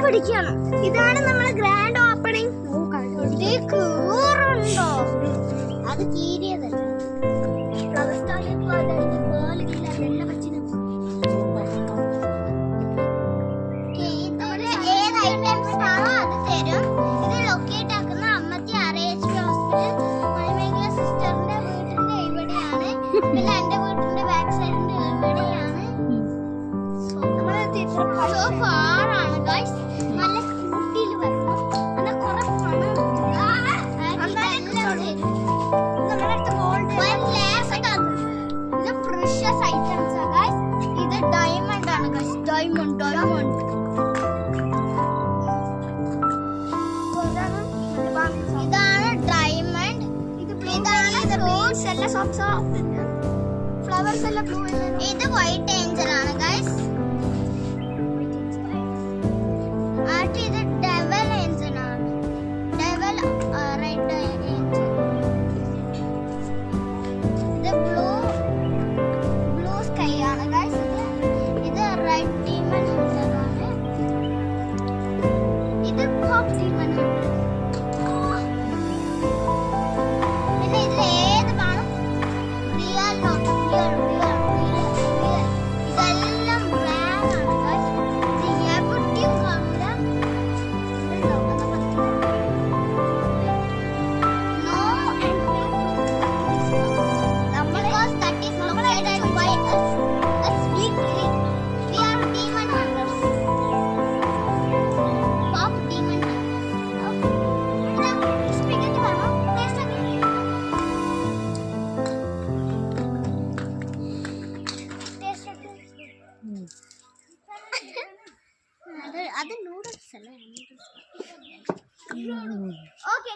പിടിക്കണം. ഇതാണ് നമ്മളെ ഗ്രാൻഡ് ഓപ്പണിംഗ്. അത് കീരിയതല്ല. ഫ്ലവർ സ്റ്റാളിൽ പിന്നെ എന്റെ വീട്ടിന്റെ ബാക്ക് സൈഡിന്റെ ഇവിടെയാണ്. സോ ഫാർ ആണ് ഗൈസ്. നല്ല സ്കൂട്ടിയിൽ വരണം. നല്ല കുറെ പണം ഇത് പ്രഷ്യസ് ഐറ്റംസ് ആണ് ഗൈസ്. ഇത് ഡയമണ്ട് ആണ് ഗൈസ്. ഡയമണ്ട് ഇതാണ് ഡയമണ്ട്. ഫ്ലവേഴ്സ് എല്ലാം ബ്ലൂ. ഇത് വൈറ്റ് ഏഞ്ചൽ ആണ് ഗൈസ്. ഇത് ഡെവൽ ഏഞ്ചൽ ആണ്. Devil red angel. ഇത് ബ്ലൂ സ്കൈ ആണ് ഗൈസ്. ഇത് റെഡ് ഡീമൺ ഏഞ്ചൽ ആണ്. ഇത് പോപ്പ് ഡീമൺ ആണ്. പിന്നെ ഇതിൽ ഏത് കാണും? Real note. ഇതെല്ലാം ബ്ലാക്ക് ആണ് ഗൈസ്. ഇത് എവിടെയും കാണില്ല. No entry because that is located by us. As we are demon hunters. Pop demon hunters. Okay. Spaghetti കാണോ? Taste ആക്കി. അത് നൂഡിൽസ് അല്ലേ? ഓക്കേ.